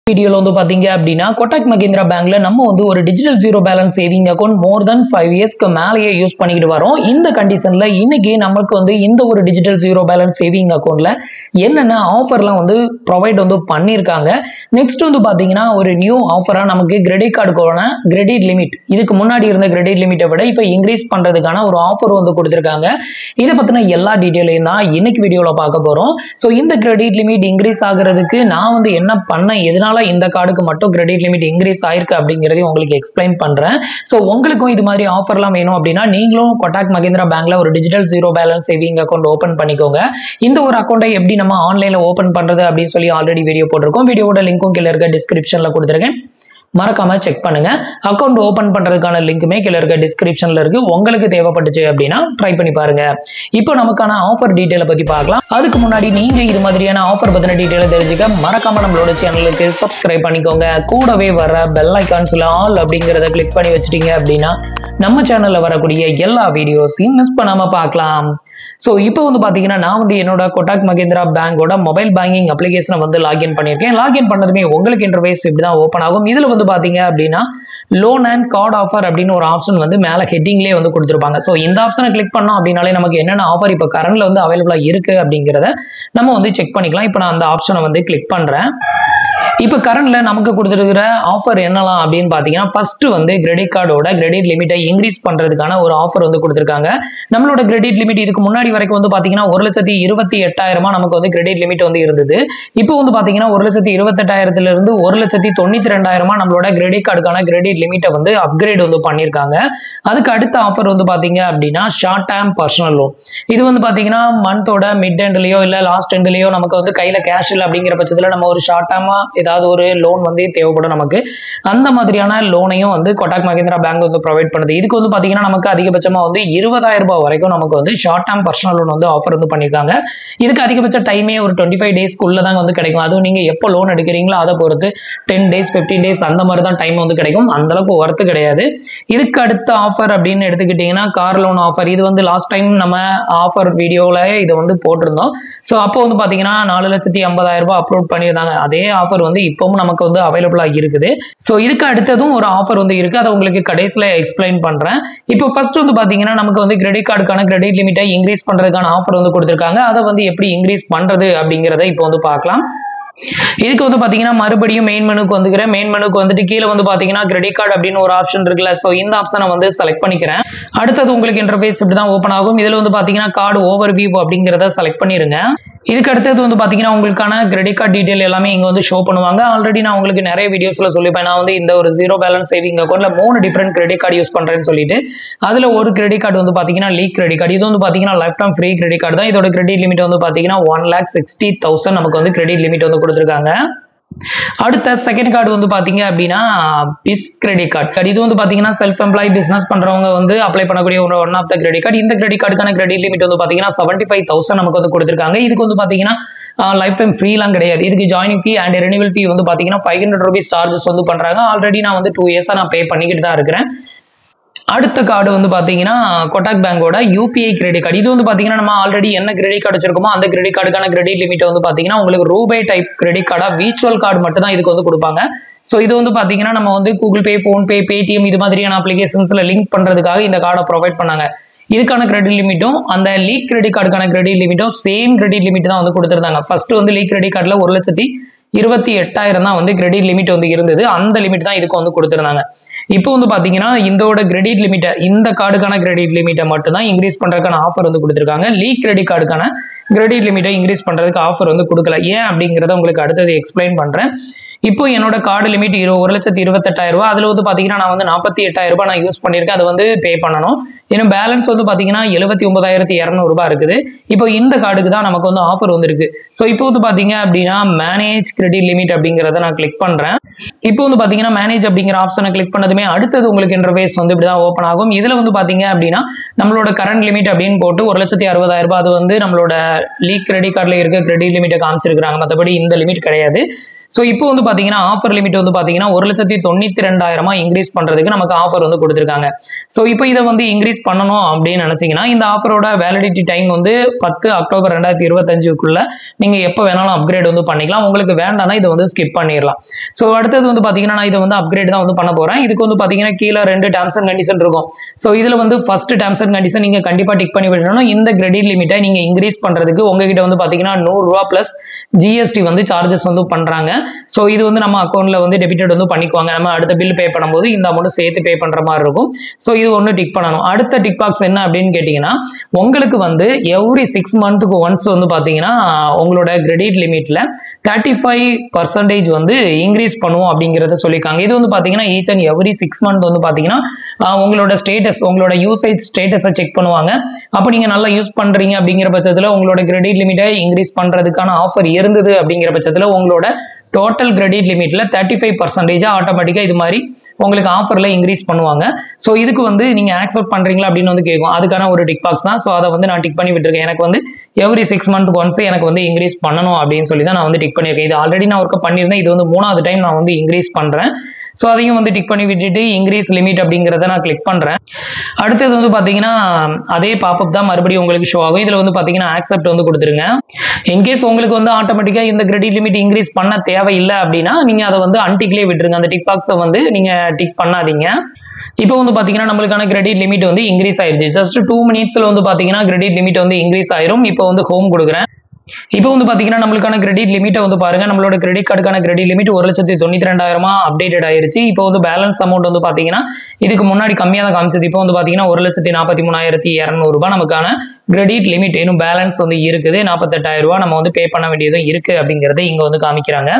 வீடியோல வந்து பாத்தீங்க அப்படின்னா கோட்டக் மஹிந்திரா பேங்க்ல நம்ம வந்து ஒரு digital zero balance saving account more than 5 இயர்ஸ்க்கு மேலேயே யூஸ் பண்ணிக்கிட்டு வரோம். இந்த கண்டிஷன்ல இன்னைக்கு நமக்கு வந்து இந்த ஒரு டிஜிட்டல் ஜீரோ பேலன்ஸ் சேவிங் அக்கௌண்ட்ல என்னென்ன ஆஃபர்லாம் வந்து ப்ரொவைட் வந்து பண்ணியிருக்காங்க. நெக்ஸ்ட் வந்து பாத்தீங்கன்னா ஒரு நியூ ஆஃபரா நமக்கு கிரெடிட் கார்டுக்கான கிரெடிட் லிமிட் இதுக்கு முன்னாடி இருந்த கிரெடிட் லிமிட்டை விட இப்போ இன்க்ரீஸ் பண்றதுக்கான ஒரு ஆஃபர் வந்து கொடுத்திருக்காங்க. இதை பத்தின எல்லா டீட்டெயிலையும் தான் இன்னைக்கு வீடியோல பார்க்க போறோம். ஸோ இந்த கிரெடிட் லிமிட் இன்க்ரீஸ் ஆகுறதுக்கு நான் வந்து என்ன பண்ணேன், எதனால இந்த கார்டுக்கு மட்டும் கிரெடிட் லிமிட் இன்க்ரீஸ் ஆயிருக்கு அப்படிங்கறதையும் உங்களுக்கு எக்ஸ்பிளைன் பண்றேன். சோ உங்களுக்கும் இது மாதிரி ஆஃபர்லாம் வேணும் அப்படின்னா நீங்களும் கோட்டக் மஹிந்திரா பேங்க்ல ஒரு digital zero balance saving account open பண்ணிக்கோங்க. இந்த ஒரு அக்கௌண்ட்டை எப்படி நம்ம ஆன்லைன்ல ஓபன் பண்றது அப்படின்னு சொல்லி ஆல்ரெடி வீடியோ போட்டிருக்கோம். வீடியோட லிங்க்கும் கீழே இருக்க டிஸ்கிரிப்ஷன்ல கொடுத்துருக்கேன், மறக்காம செக் பண்ணுங்க. அக்கௌண்ட் ஓபன் பண்றதுக்கான லிங்க்குமே கீழே இருக்க டிஸ்கிரிப்ஷன்ல இருக்கு. உங்களுக்கு தேவைப்பட்டுச்சு அப்படின்னா ட்ரை பண்ணி பாருங்க. இப்போ நமக்கான ஆஃபர் டீடைலை பத்தி பார்க்கலாம். அதுக்கு முன்னாடி நீங்க இது மாதிரியான ஆஃபர் பத்தின டீடைலை தெரிஞ்சுக்க மறக்காம நம்மளோட சேனலுக்கு சப்ஸ்கிரைப் பண்ணிக்கோங்க. கூடவே வர பெல் ஐகான்ஸ்ல ஆல் அப்படிங்கறத கிளிக் பண்ணி வச்சிட்டீங்க அப்படின்னா நம்ம சேனல்ல வரக்கூடிய எல்லா வீடியோஸையும் மிஸ் பண்ணாம பார்க்கலாம். ஸோ இப்போ வந்து பாத்தீங்கன்னா நான் வந்து என்னோட கோட்டக் மஹிந்திரா பேங்கோட மொபைல் பேங்கிங் அப்ளிகேஷனை வந்து லாகின் பண்ணியிருக்கேன். லாகின் பண்ணதுமே உங்களுக்கு இன்டர்ஃபேஸ் இப்படிதான் ஓப்பன் ஆகும். இதுல வந்து பாத்தீங்க அப்படின்னா லோன் அண்ட் கார்டு ஆஃபர் அப்படின்னு ஒரு ஆப்ஷன் வந்து மேல ஹெட்டிங்லேயே வந்து கொடுத்துருப்பாங்க. ஸோ இந்த ஆப்ஷனை கிளிக் பண்ணோம் அப்படின்னாலே நமக்கு என்னென்ன ஆஃபர் இப்போ கரண்ட்ல வந்து அவைலபிளா இருக்கு அப்படிங்கிறத நம்ம வந்து செக் பண்ணிக்கலாம். இப்போ நான் அந்த ஆப்ஷனை வந்து கிளிக் பண்றேன். இப்போ கரண்ட்ல நமக்கு கொடுத்துருக்கிற ஆஃபர் என்னலாம் அப்படின்னு பாத்தீங்கன்னா ஃபர்ஸ்ட் வந்து கிரெடிட் கார்டோட கிரெடிட் லிமிட்டை இன்க்ரீஸ் பண்றதுக்கான ஒரு ஆஃபர் வந்து கொடுத்துருக்காங்க. நம்மளோட கிரெடிட் லிமிட் இதுக்கு முன்னாடி வரைக்கும் வந்து பாத்தீங்கன்னா 1,28,000 நமக்கு வந்து கிரெடிட் லிமிட் வந்து இருந்தது. இப்போ வந்து பாத்தீங்கன்னா 1,28,000 இருந்து 1,92,000 நம்மளோட கிரெடிட் கார்டுக்கான கிரெடிட் லிமிட்டை வந்து அப்கிரேட் வந்து பண்ணிருக்காங்க. அதுக்கு அடுத்த ஆஃபர் வந்து பாத்தீங்க அப்படின்னா ஷார்ட் டேர்ம் பர்சனல் லோன். இது வந்து பாத்தீங்கன்னா மந்தோட மிட் எண்ட்லயோ இல்ல லாஸ்ட் எண்ட்லயோ நமக்கு வந்து கையில கேஷ் இல்லை அப்படிங்கிற பட்சத்துல நம்ம ஒரு ஷார்ட் டேர்மா ஏதாவது ஒரு லோன் வந்து தேவைப்படும் நமக்கு. அந்த மாதிரியான லோனையும் வந்து கோட்டக் மஹிந்திரா பேங்க் வந்து ப்ரொவைட் பண்ணுது. இதுக்கு வந்து பாத்தீங்கன்னா நமக்கு அதிகபட்சமா வந்து 20,000 ரூபாய் வரைக்கும் நமக்கு வந்து ஷார்ட் டேர்ம் பர்சனல் லோன் வந்து ஆஃபர் வந்து பண்ணிருக்காங்க. இதுக்கு அதிகபட்ச டைமே ஒரு 25 டேஸ்க்குள்ள தான் வந்து கிடைக்கும். அதுவும் நீங்க எப்போ லோன் எடுக்கிறீங்களோ அதை பொறுத்து 10 டேஸ் 15 டேஸ் அந்த மாதிரி தான் டைம் வந்து கிடைக்கும். அந்த அளவுக்கு ஒர்த்து கிடையாது. இதுக்கு அடுத்த ஆஃபர் அப்படின்னு எடுத்துக்கிட்டீங்கன்னா கார் லோன் ஆஃபர். இது வந்து லாஸ்ட் டைம் நம்ம ஆஃபர் வீடியோல இதை வந்து போட்டிருந்தோம். ஸோ அப்போ வந்து பாத்தீங்கன்னா 4,50,000 ரூபாய் அப்லோட் பண்ணியிருந்தாங்க. அதே ஆஃபர் வந்து இப்பவும் நமக்கு வந்து அவைலபிளா இருக்குது. சோ இதுக்கு அடுத்ததும் ஒரு ஆஃபர் வந்து இருக்கு. அதை உங்களுக்கு கடைசியில எக்ஸ்பிளைன் பண்றேன். இப்போ ஃபர்ஸ்ட் வந்து பாத்தீங்கன்னா நமக்கு வந்து கிரெடிட் கார்டுக்கான கிரெடிட் லிமிட்டை இன்க்ரீஸ் பண்றதுக்கான ஆஃபர் வந்து கொடுத்திருக்காங்க. அதை வந்து எப்படி இன்க்ரீஸ் பண்றது அப்படிங்கறத இப்போ வந்து பார்க்கலாம். இதுக்கு வந்து பாத்தீங்கன்னா மறுபடியும் மெயின் மெனுக்கு வந்துக்கிறேன். மெயின் மெனுக்கு வந்துட்டு கீழே வந்து பாத்தீங்கன்னா கிரெடிட் கார்டு அப்படின்னு ஒரு ஆப்ஷன் இருக்குல்ல. சோ இந்த ஆப்ஷனை வந்து செலக்ட் பண்ணிக்கிறேன். அடுத்தது உங்களுக்கு இன்டர்ஃபேஸ் இப்படிதான் ஓப்பன் ஆகும். இதுல வந்து பாத்தீங்கன்னா கார்டு ஓவர் வியூ அப்படிங்கறத செலக்ட் பண்ணிருங்க. இதுக்கு அடுத்தது வந்து பாத்தீங்கன்னா உங்களுக்கான கிரெடிட் கார்டு டீடைல் எல்லாமே இங்க வந்து ஷோ பண்ணுவாங்க. ஆல்ரெடி நான் உங்களுக்கு நிறைய வீடியோஸ்ல சொல்லிப்பேன். நான் வந்து இந்த ஒரு ஜீரோ பேலன்ஸ் சேவிங் அக்கௌண்ட்ல 3 டிஃபரெண்ட் கிரெடிட் கார்டு யூஸ் பண்றேன்னு சொல்லிட்டு அதுல ஒரு கிரெடிட் கார்டு வந்து பாத்தீங்கன்னா லீக் கிரெடிட் கார்டு. இது வந்து பாத்தீங்கன்னா life time free credit card தான். இதோட கிரெடிட் லிமிட் வந்து பாத்தீங்கன்னா 1,60,000 நமக்கு வந்து கிரெடிட் லிமிட் வந்து கொடுத்துருக்காங்க. அடுத்த செகண்ட் கார்டு வந்து பாத்தீங்க அப்படின்னா பிஸ் கிரெடிட் கார்டு. இது வந்து பாத்தீங்கன்னா செல்ஃப் எம்ப்ளாய் பிசினஸ் பண்றவங்க வந்து அப்ளை பண்ணக்கூடிய ஒரு one of the credit card. இந்த கிரெடிட் கார்டுக்கான கிரெடிட் லிமிட் வந்து பாத்தீங்கன்னா 75,000 நமக்கு வந்து கொடுத்திருக்காங்க. இதுக்கு வந்து பாத்தீங்கன்னா லைஃப் டைம் ஃப்ரீலாம் கிடையாது. இதுக்கு ஜாயினிங் ஃபீ அண்ட் ரெனிவல் ஃபீ வந்து பாத்தீங்கன்னா 500 rupees சார்ஜஸ் வந்து பண்றாங்க. ஆல்ரெடி நான் வந்து 2 இயர்ஸா நான் பே பண்ணிக்கிட்டு தான் இருக்கிறேன். அடுத்த கார்டு வந்து பாத்தீங்கன்னா கோட்டக் பேங்கோட யூபிஐ கிரெடிட் கார்டு. இது வந்து பாத்தீங்கன்னா நம்ம ஆல்ரெடி என்ன கிரெடிட் கார்டு வச்சிருக்கோமோ அந்த கிரெடிட் கார்டுக்கான கிரெடிட் லிமிட் வந்து பாத்தீங்கன்னா உங்களுக்கு ரூபே டைப் கிரெடிட் கார்டா விர்ச்சுவல் கார்டு மட்டும் தான் இதுக்கு வந்து கொடுப்பாங்க. சோ இது வந்து பாத்தீங்கன்னா நம்ம வந்து கூகுள் பே, போன்பே, பேடிஎம் இது மாதிரியான அப்ளிகேஷன்ஸ்ல லிங்க் பண்றதுக்காக இந்த கார்டை ப்ரொவைட் பண்ணாங்க. இதுக்கான கிரெடிட் லிமிட்டும் அந்த லீக் கிரெடிட் கார்டுக்கான கிரெடிட் லிமிட்டும் சேம் கிரெடிட் லிமிட் தான் வந்து கொடுத்திருந்தாங்க. ஃபர்ஸ்ட் வந்து லீக் கிரெடிட் கார்டுல 1,28,000 தான் வந்து கிரெடிட் லிமிட் வந்து இருந்தது. அந்த லிமிட் தான் இதுக்கு வந்து கொடுத்திருந்தாங்க. இப்போ வந்து பாத்தீங்கன்னா இதோட கிரெடிட் லிமிட்டை இந்த கார்டுக்கான கிரெடிட் லிமிட்டை மட்டும் தான் இன்க்ரீஸ் பண்றதுக்கான ஆஃபர் வந்து கொடுத்திருக்காங்க. லீக் கிரெடிட் கார்டுக்கான கிரெடிட் லிமிட்டை இன்க்ரீஸ் பண்றதுக்கு ஆஃபர் வந்து கொடுக்கல. ஏன் அப்படிங்கறத உங்களுக்கு அடுத்தது எக்ஸ்பிளைன் பண்றேன். இப்போ என்னோட கார்டு லிமிட் 1,28,000 ரூபாய். அதுல வந்து பாத்தீங்கன்னா நான் வந்து 48,000 ரூபாய் நான் யூஸ் பண்ணிருக்கேன். அதை வந்து பே பண்ணணும். ஏன்னா பேலன்ஸ் வந்து பாத்தீங்கன்னா 79,200 ரூபாய் இருக்குது. இப்போ இந்த கார்டுக்கு தான் நமக்கு வந்து ஆஃபர் வந்து இருக்கு. ஸோ இப்போ வந்து பாத்தீங்க அப்படின்னா மேனேஜ் கிரெடிட் லிமிட் அப்படிங்கறத நான் கிளிக் பண்றேன். இப்போ வந்து பாத்தீங்கன்னா மேனேஜ் அப்படிங்கிற ஆப்ஷனை கிளிக் பண்ணதுமே அடுத்தது உங்களுக்கு இன்டர்ஃபேஸ் வந்து இப்படிதான் ஓப்பன் ஆகும். இதுல வந்து பாத்தீங்க அப்படின்னா நம்மளோட கரண்ட் லிமிட் அப்படின்னு போட்டு 1,60,000 ரூபாய் அது வந்து நம்மளோட லீக் கிரெடிட் கார்டுல இருக்க கிரெடிட் லிமிட்டை காமிச்சிருக்காங்க. மற்றபடி இந்த லிமிட் கிடையாது. ஸோ இப்போ வந்து பார்த்தீங்கன்னா ஆஃபர் லிமிட் வந்து பார்த்தீங்கன்னா 1,92,000 இன்க்ரீஸ் பண்ணுறதுக்கு நமக்கு ஆஃபர் வந்து கொடுத்துருக்காங்க. ஸோ இப்போ இதை வந்து இன்க்ரீஸ் பண்ணணும் அப்படின்னு நினச்சிங்கன்னா இந்த ஆஃபரோட வேலிடிட்டி டைம் வந்து 10 அக்டோபர் 2025க்குள்ள நீங்கள் எப்போ வேணாலும் அப்கிரேட் வந்து பண்ணிக்கலாம். உங்களுக்கு வேண்டாம்னா இதை வந்து ஸ்கிப் பண்ணிடலாம். ஸோ அடுத்தது வந்து பார்த்தீங்கன்னா நான் இதை வந்து அப்கிரேட் தான் வந்து பண்ண போகிறேன். இதுக்கு வந்து பார்த்தீங்கன்னா கீழே 2 டேர்ம்ஸ் அண்ட் கண்டிஷன் இருக்கும். ஸோ இதில் வந்து ஃபர்ஸ்ட் டேர்ம்ஸ் அண்ட் கண்டிஷன் நீங்கள் கண்டிப்பாக டிக் பண்ணி விடணும். இந்த கிரெடிட் லிமிட்டை நீங்கள் இன்க்ரீஸ் பண்ணுறதுக்கு உங்ககிட்ட வந்து பார்த்தீங்கன்னா ₹100 ப்ளஸ் ஜிஎஸ்டி வந்து சார்ஜஸ் வந்து பண்ணுறாங்க. ஸோ இது வந்து நம்ம அக்கௌண்ட்டில் வந்து டெபிட்டட் வந்து பண்ணிக்குவாங்க. நம்ம அடுத்த பில் பே பண்ணும்போது இந்த அமௌண்ட் சேர்த்து பே பண்ணுற மாதிரி இருக்கும். ஸோ இது ஒன்று டிக் பண்ணணும். அடுத்த டிக் பாக்ஸ் என்ன அப்படின்னு கேட்டிங்கன்னா உங்களுக்கு வந்து எவ்ரி 6 மந்த்துக்கு ஒன்ஸ் வந்து பார்த்தீங்கன்னா உங்களோட கிரெடிட் லிமிட்டில் 35% வந்து இன்க்ரீஸ் பண்ணுவோம் அப்படிங்கிறத சொல்லியிருக்காங்க. இது வந்து பார்த்தீங்கன்னா ஈச் அண்ட் எவ்ரி 6 மந்த் வந்து பார்த்தீங்கன்னா உங்களோட ஸ்டேட்டஸ், உங்களோட யூசேஜ் ஸ்டேட்டஸை செக் பண்ணுவாங்க. அப்போ நீங்கள் நல்லா யூஸ் பண்ணுறீங்க அப்படிங்கிற பட்சத்தில் உங்களோட கிரெடிட் லிமிட்டை இன்க்ரீஸ் பண்ணுறதுக்கான ஆஃபர் இருந்தது அப்படிங்கிற பட்சத்தில் உங்களோட டோட்டல் கிரெடிட் லிமிட்ல 35% ஆட்டோமேட்டிக்காக இது மாதிரி உங்களுக்கு ஆஃபர்ல இன்க்ரீஸ் பண்ணுவாங்க. ஸோ இதுக்கு வந்து நீங்க ஆக்செப்ட் பண்றீங்களா அப்படின்னு வந்து கேட்கும். அதுக்கான ஒரு டிக் பாக்ஸ் தான். ஸோ அதை வந்து நான் டிக் பண்ணி விட்டுருக்கேன். எனக்கு வந்து எவ்ரி 6 மந்த்துக்கு ஒன்ஸ் எனக்கு வந்து இன்க்ரீஸ் பண்ணணும் அப்படின்னு சொல்லி தான் நான் வந்து டிக் பண்ணியிருக்கேன். இது ஆல்ரெடி நான் ஒர்க் பண்ணியிருந்தேன். இது வந்து 3வது டைம் நான் வந்து இன்க்ரீஸ் பண்றேன். ஸோ அதையும் வந்து டிக் பண்ணி விட்டுட்டு இன்க்ரீஸ் லிமிட் அப்படிங்கிறத நான் கிளிக் பண்றேன். அடுத்தது வந்து பாத்தீங்கன்னா அதே பாப்அப் தான் மறுபடியும் உங்களுக்கு ஷோ ஆகும். இதுல வந்து பாத்தீங்கன்னா ஆக்செப்ட் வந்து கொடுத்துருங்க. இன்கேஸ் உங்களுக்கு வந்து ஆட்டோமேட்டிக்கா இந்த கிரெடிட் லிமிட் இன்க்ரீஸ் பண்ண தேவையில்லை அப்படின்னா நீங்க அதை வந்து அன்டிக்லேயே விட்டுருங்க. அந்த டிக் பாக்ஸை வந்து நீங்க டிக் பண்ணாதீங்க. இப்போ வந்து பாத்தீங்கன்னா நம்மளுக்கான கிரெடிட் லிமிட் வந்து இன்க்ரீஸ் ஆயிருச்சு. ஜஸ்ட் 2 மினிட்ஸ்ல வந்து பாத்தீங்கன்னா கிரெடிட் லிமிட் வந்து இன்க்ரீஸ் ஆயிரும். இப்போ வந்து ஹோம் கொடுக்குறேன். இப்போ வந்து பாத்தீங்கன்னா நம்மளுக்கான கிரெடிட் லிமிட்டை வந்து பாருங்க. நம்மளோட கிரெடிட் கார்டுக்கான கிரெடிட் லிமிட் 1,92,000 அப்டேட்டட் ஆயிருச்சு. இப்போ வந்து பேலன்ஸ் அமௌண்ட் வந்து பாத்தீங்கன்னா இதுக்கு முன்னாடி கம்மியாக தான் காமிச்சது. இப்போ வந்து பாத்தீங்கன்னா 1,43,200 நமக்கான கிரெடிட் லிமிட் இன்னும் பேலன்ஸ் வந்து இருக்குது. 48,000 நம்ம வந்து பே பண்ண வேண்டியதும் இருக்கு அப்படிங்கறத இங்க வந்து காமிக்கிறாங்க.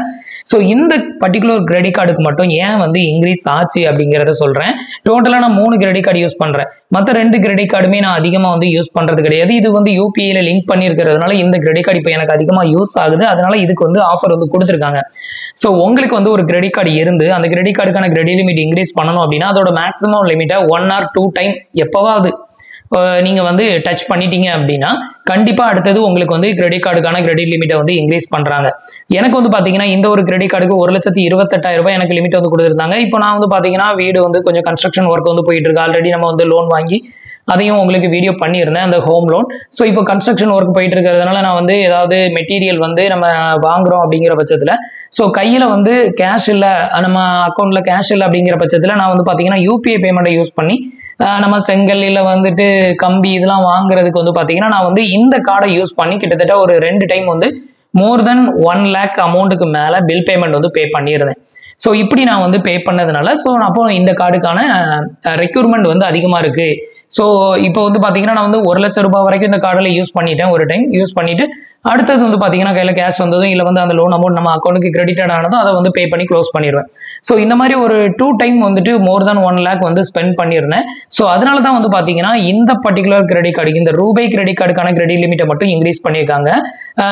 ஸோ இந்த பர்டிகுலர் கிரெடிட் கார்டுக்கு மட்டும் ஏன் வந்து இன்க்ரீஸ் ஆச்சு அப்படிங்கிறத சொல்றேன். டோட்டலா நான் 3 கிரெடிட் கார்டு யூஸ் பண்றேன். மற்ற 2 கிரெடிட் கார்டுமே நான் அதிகமா வந்து யூஸ் பண்றது கிடையாது. இது வந்து யூபிஐல லிங்க் பண்ணிருக்கிறதுனால இந்த கிரெடிட் கார்டு இப்போ எனக்கு அதிகமா யூஸ் ஆகுது. அதனால இதுக்கு வந்து ஆஃபர் வந்து கொடுத்துருக்காங்க. ஸோ உங்களுக்கு வந்து ஒரு கிரெடிட் கார்டு இருந்து அந்த கிரெடிட் கார்டுக்கான கிரெடிட் லிமிட் இன்க்ரீஸ் பண்ணணும் அப்படின்னா அதோட மேக்ஸிமம் லிமிட்டை 1 or 2 டைம் எப்பவாவது நீங்க வந்து டச் பண்ணிட்டீங்க அப்படின்னா கண்டிப்பா அடுத்தது உங்களுக்கு வந்து கிரெடிட் கார்டுக்கான கிரெடிட் லிமிட்டை வந்து இன்க்ரீஸ் பண்றாங்க. எனக்கு வந்து பாத்தீங்கன்னா இந்த ஒரு கிரெடிட் கார்டுக்கு 1,28,000 எனக்கு லிமிட் வந்து கொடுத்துருந்தாங்க. இப்போ நான் வந்து பாத்தீங்கன்னா வீடு வந்து கொஞ்சம் கன்ஸ்ட்ரக்ஷன் ஒர்க் வந்து போயிட்டு இருக்கு. ஆல்ரெடி நம்ம வந்து லோன் வாங்கி அதையும் உங்களுக்கு வீடியோ பண்ணியிருந்தேன், அந்த ஹோம் லோன். ஸோ இப்போ கன்ஸ்ட்ரக்ஷன் ஒர்க் போயிட்டு இருக்கிறதுனால நான் வந்து ஏதாவது மெட்டீரியல் வந்து நம்ம வாங்குறோம் அப்படிங்கிற பட்சத்தில் ஸோ கையில் வந்து கேஷ் இல்லை, நம்ம அக்கௌண்ட்ல கேஷ் இல்லை அப்படிங்கிற பட்சத்தில் நான் வந்து பார்த்தீங்கன்னா யூபிஐ பேமெண்ட்டை யூஸ் பண்ணி நம்ம செங்கல் இல்லை வந்துட்டு கம்பி இதெல்லாம் வாங்குறதுக்கு வந்து பார்த்தீங்கன்னா நான் வந்து இந்த கார்டை யூஸ் பண்ணி கிட்டத்தட்ட ஒரு 2 டைம் வந்து மோர் தென் 1 lakh அமௌண்ட்டுக்கு மேலே பில் பேமெண்ட் வந்து பே பண்ணியிருந்தேன். ஸோ இப்படி நான் வந்து பே பண்ணதுனால ஸோ அப்போ இந்த கார்டுக்கான ரெக்யூர்மெண்ட் வந்து அதிகமாக இருக்கு. ஸோ இப்போ வந்து பார்த்தீங்கன்னா நான் வந்து 1 லட்சம் ரூபாய் வரைக்கும் இந்த கார்டில் யூஸ் பண்ணிட்டேன். ஒரு டைம் யூஸ் பண்ணிட்டு அடுத்தது வந்து பார்த்தீங்கன்னா கையில் கேஷ் வந்ததும் இல்லை வந்து அந்த லோன் அமௌண்ட் நம்ம அக்கௌண்ட்டுக்கு கிரெடிட்டட் ஆனதும் அதை வந்து பே பண்ணி க்ளோஸ் பண்ணிடுவேன். ஸோ இந்த மாதிரி ஒரு 2 டைம் வந்துட்டு மோர் தென் 1 lakh வந்து ஸ்பெண்ட் பண்ணியிருந்தேன். ஸோ அதனால தான் வந்து பார்த்தீங்கன்னா இந்த பர்டிகுலர் கிரெடிட் கார்டு, இந்த ரூபே கிரெடிட் கார்டுக்கான கிரெடிட் லிமிட்டை மட்டும் இன்க்ரீஸ் பண்ணியிருக்காங்க.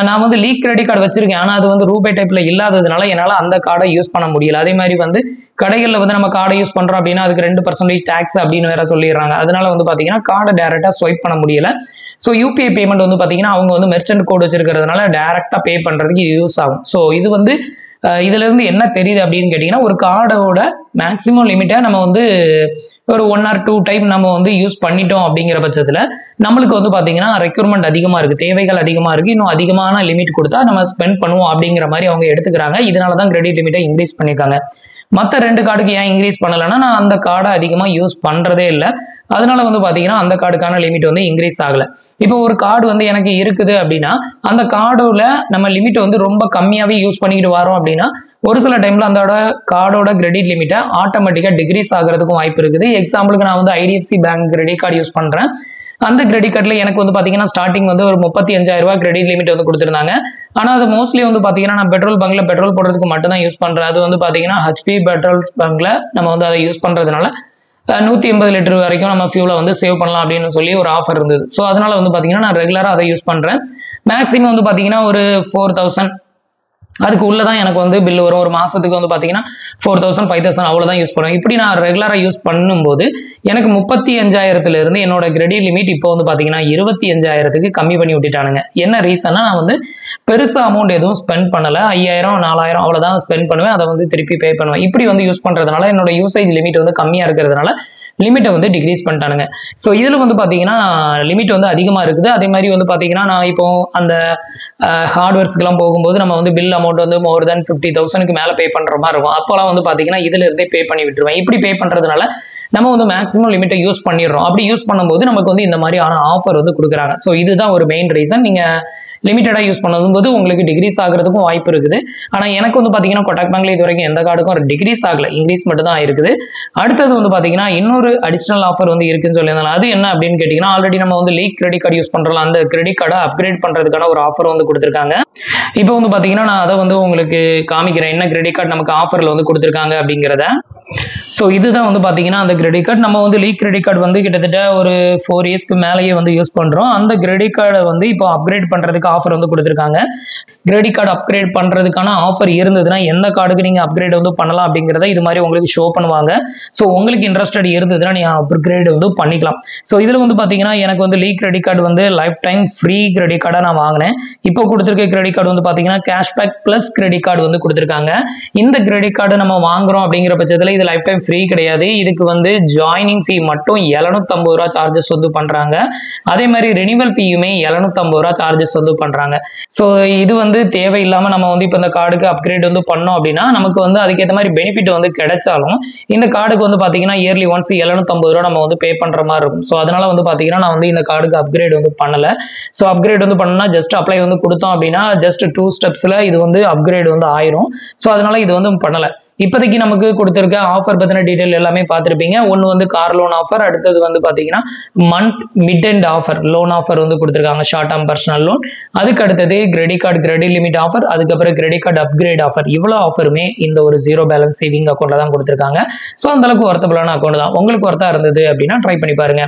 நான் வந்து லீக் கிரெடிட் கார்டு வச்சிருக்கேன். ஆனால் அது வந்து ரூபே டைப்ல இல்லாததுனால என்னால் அந்த கார்டை யூஸ் பண்ண முடியல. அதே மாதிரி வந்து கடைகளில் வந்து நம்ம கார்டை யூஸ் பண்றோம் அப்படின்னா அதுக்கு 2% டேக்ஸ் அப்படின்னு வேற சொல்லிடுறாங்க. அதனால வந்து பாத்தீங்கன்னா கார்டை டைரக்டா ஸ்வைப் பண்ண முடியல. ஸோ யூபிஐ பேமெண்ட் வந்து பாத்தீங்கன்னா அவங்க வந்து மெர்ச்சன்ட் கோட் வச்சிருக்கிறதுனால டைரக்டா பே பண்றதுக்கு யூஸ் ஆகும். ஸோ இது வந்து இதுல இருந்து என்ன தெரியுது அப்படின்னு கேட்டீங்கன்னா ஒரு கார்டோட மேக்ஸிமம் லிமிட்டை நம்ம வந்து ஒரு 1 or 2 டைம் நம்ம வந்து யூஸ் பண்ணிட்டோம் அப்படிங்கிற பட்சத்துல நம்மளுக்கு வந்து பாத்தீங்கன்னா ரெக்யூர்மெண்ட் அதிகமா இருக்கு, தேவைகள் அதிகமா இருக்கு, இன்னும் அதிகமான லிமிட் கொடுத்தா நம்ம ஸ்பெண்ட் பண்ணுவோம் அப்படிங்கிற மாதிரி அவங்க எடுத்துக்கிறாங்க. இதனாலதான் கிரெடிட் லிமிட்டை இன்க்ரீஸ் பண்ணிருக்காங்க. மற்ற 2 கார்டுக்கு ஏன் இன்க்ரீஸ் பண்ணலைன்னா நான் அந்த கார்டை அதிகமா யூஸ் பண்றதே இல்லை. அதனால வந்து பாத்தீங்கன்னா அந்த கார்டுக்கான லிமிட் வந்து இன்க்ரீஸ் ஆகல. இப்போ ஒரு கார்டு வந்து எனக்கு இருக்குது அப்படின்னா அந்த கார்டோட நம்ம லிமிட் வந்து ரொம்ப கம்மியாவே யூஸ் பண்ணிக்கிட்டு வரோம் அப்படின்னா ஒரு சில டைம்ல அந்த கார்டோட கிரெடிட் லிமிட்டை ஆட்டோமேட்டிக்கா டிக்ரீஸ் ஆகிறதுக்கும் வாய்ப்பு இருக்குது. எக்ஸாம்பிளுக்கு நான் வந்து IDFC bank credit card use பண்றேன். அந்த கிரெடிட் கார்டில் எனக்கு வந்து பாத்தீங்கன்னா ஸ்டார்டிங் வந்து ஒரு 35,000 கிரெடிட் லிமிட் வந்து கொடுத்துருந்தாங்க. ஆனால் அது மோஸ்ட்லி வந்து பாத்தீங்கன்னா நான் பெட்ரோல் பங்க்ல பெட்ரோல் போடுறதுக்கு மட்டும் தான் யூஸ் பண்றேன். அது வந்து பாத்தீங்கன்னா ஹெச்பி பெட்ரோல் பங்க்ல நம்ம வந்து அதை யூஸ் பண்றதுனால 180 லிட்டர் வரைக்கும் நம்ம ஃபியூலை வந்து சேவ் பண்ணலாம் அப்படின்னு சொல்லி ஒரு ஆஃபர் இருந்தது. ஸோ அதனால வந்து பாத்தீங்கன்னா நான் ரெகுலரா அதை யூஸ் பண்றேன். மேக்ஸிமம் வந்து பாத்தீங்கன்னா ஒரு 4,000 அதுக்கு உள்ளதான் எனக்கு வந்து பில் வரும். ஒரு மாசத்துக்கு வந்து பாத்தீங்கன்னா 4000 5000 அவ்வளவுதான் யூஸ் பண்ணுவேன். இப்படி நான் ரெகுலரா யூஸ் பண்ணும்போது எனக்கு 35,000 இருந்து என்னோட கிரெடிட் லிமிட் இப்போ வந்து பாத்தீங்கன்னா 25,000க்கு கம்மி பண்ணி விட்டுட்டானுங்க. என்ன ரீசன்னா, நான் வந்து பெருசா அமௌண்ட் எதுவும் ஸ்பெண்ட் பண்ணல. 5000 4000 அவ்வளவுதான் ஸ்பெண்ட் பண்ணுவேன். அதை வந்து திருப்பி பே பண்ணுவேன். இப்படி வந்து யூஸ் பண்றதுனால என்னோட யூசேஜ் லிமிட் வந்து கம்மியா இருக்கிறதுனால லிமிட்டை வந்து டிக்ரீஸ் பண்ணிட்டானுங்க. ஸோ இதில் வந்து பார்த்தீங்கன்னா லிமிட் வந்து அதிகமாக இருக்குது. அதே மாதிரி வந்து பார்த்தீங்கன்னா நான் இப்போ அந்த ஹார்ட்வேர்ஸ்க்கெல்லாம் போகும்போது நம்ம வந்து பில் அமௌண்ட் வந்து மோர் தென் 50,000க்கு மேலே பே பண்ணுற மாதிரி இருக்கும். அப்போலாம் வந்து பார்த்தீங்கன்னா இதில் இருந்தே பே பண்ணி விட்டுருவேன். இப்படி பே பண்ணுறதுனால நம்ம வந்து மேக்ஸிமம் லிமிட்டை யூஸ் பண்ணிடுறோம். அப்படி யூஸ் பண்ணும்போது நமக்கு வந்து இந்த மாதிரியான ஆஃபர் வந்து கொடுக்குறாங்க. ஸோ இதுதான் ஒரு மெயின் ரீசன். நீங்கள் லிமிட்டடாக யூஸ் பண்ணும்போது உங்களுக்கு டிகிரீஸ் ஆகிறதுக்கும் வாய்ப்பு இருக்குது. ஆனால் எனக்கு வந்து பார்த்தீங்கன்னா கொட்டாக் பேங்க்ல இது வரைக்கும் எந்த கார்டுக்கும் டிகிரீஸ் ஆகல, இன்க்ரீஸ் மட்டும் தான் இருக்குது. அடுத்தது வந்து பார்த்தீங்கன்னா இன்னொரு அடிஷனல் ஆஃபர் வந்து இருக்குன்னு சொல்லியிருந்தாங்க. அது என்ன அப்படின்னு கேட்டிங்கன்னா, ஆல்ரெடி நம்ம வந்து லீக் கிரெடிட் கார்டு யூஸ் பண்ணுறோம், அந்த கிரெடிட் கார்டை அப்கிரேட் பண்ணுறதுக்கான ஒரு ஆஃபர் வந்து கொடுத்துருக்காங்க. இப்போ வந்து பார்த்தீங்கன்னா நான் அதை வந்து உங்களுக்கு காமிக்கிறேன், என்ன கிரெடிட் கார்டு நமக்கு ஆஃபரில் வந்து கொடுத்துருக்காங்க அப்படிங்கிறத. ஸோ இதுதான் வந்து பார்த்தீங்கன்னா அந்த கிரெடிட் கார்டு. நம்ம வந்து லீக் கிரெடிட் கார்டு வந்து கிட்டத்தட்ட ஒரு 4 இயர்ஸ்க்கு மேலேயே வந்து யூஸ் பண்ணுறோம். அந்த கிரெடிட் கார்டை வந்து இப்போ அப்கிரேட் பண்ணுறதுக்கு ஆஃபர் வந்து கொடுத்துருக்காங்க. கிரெடிட் கார்டு அப்கிரேட் பண்ணுறதுக்கான ஆஃபர் இருந்ததுன்னா எந்த கார்டுக்கு நீங்கள் அப்கிரேட் வந்து பண்ணலாம் அப்படிங்கிறத இது மாதிரி உங்களுக்கு ஷோ பண்ணுவாங்க. ஸோ உங்களுக்கு இன்ட்ரெஸ்டட் இருந்ததுன்னா நீங்கள் அப்கிரேட் வந்து பண்ணிக்கலாம். ஸோ இதில் வந்து பார்த்தீங்கன்னா எனக்கு வந்து லீக் கிரெடிட் கார்டு வந்து லைஃப் டைம் ஃப்ரீ கிரெடிட் கார்டாக நான் வாங்கினேன். இப்போ கொடுத்துருக்க கிரெடிட் கார்டு வந்து பார்த்தீங்கன்னா கேஷ்பேக் ப்ளஸ் கிரெடிட் கார்டு வந்து கொடுத்துருக்காங்க. இந்த கிரெடிட் கார்டு நம்ம வாங்குறோம் அப்படிங்கிற பட்சத்தில் இது லைஃப் டைம் ஃப்ரீ கிடையாது. இதுக்கு வந்து ஜாயினிங் ஃபீ மட்டும் 750 ரூபா சார்ஜஸ் வந்து பண்றாங்க. அதே மாதிரி ரெனிவல் ஃபீயுமே 750 ரூபா சார்ஜஸ் வந்து பண்றாங்க. ஸோ இது வந்து தேவையில்லாம நம்ம வந்து இப்போ இந்த கார்டுக்கு அப்கிரேட் வந்து பண்ணோம் அப்படின்னா நமக்கு வந்து அதுக்கேற்ற மாதிரி பெனிஃபிட் வந்து கிடைச்சாலும் இந்த கார்டுக்கு வந்து பாத்தீங்கன்னா இயர்லி ஒன்ஸ் 750 ரூபா நம்ம வந்து பே பண்ற மாதிரி இருக்கும். ஸோ அதனால வந்து பாத்தீங்கன்னா நான் வந்து இந்த கார்டுக்கு அப்கிரேட் வந்து பண்ணல. ஸோ அப்கிரேட் வந்து பண்ணா ஜஸ்ட் அப்ளை வந்து கொடுத்தோம் அப்படின்னா ஜஸ்ட் 2 ஸ்டெப்ஸ்ல இது வந்து அப்கிரேட் வந்து ஆயிரும். ஸோ அதனால இது வந்து பண்ணல. இப்போதைக்கு நமக்கு கொடுத்துருக்க ஆஃபர் பத்தின டீடைல் எல்லாமே பார்த்துருப்பீங்க. ஒன்று வந்து கார் லோன் ஆஃபர், அடுத்தது வந்து பார்த்தீங்கன்னா month mid and offer loan offer வந்து கொடுத்துருக்காங்க, ஷார்ட் டேர்ம் பர்சனல் லோன். அதுக்கு அடுத்தது credit card credit limit offer, அதுக்கப்புறம் கிரெடிட் கார்டு அப்கிரேட் ஆஃபர். இவ்வளோ ஆஃபருமே இந்த ஒரு ஜீரோ பேலன்ஸ் சேவிங் அக்கௌண்ட்ல தான் கொடுத்துருக்காங்க. ஸோ அந்த அளவுக்கு ஒர்த்தபிளான அக்கௌண்ட் தான். உங்களுக்கு ஒர்த்தா இருந்தது அப்படின்னா ட்ரை பண்ணி பாருங்க.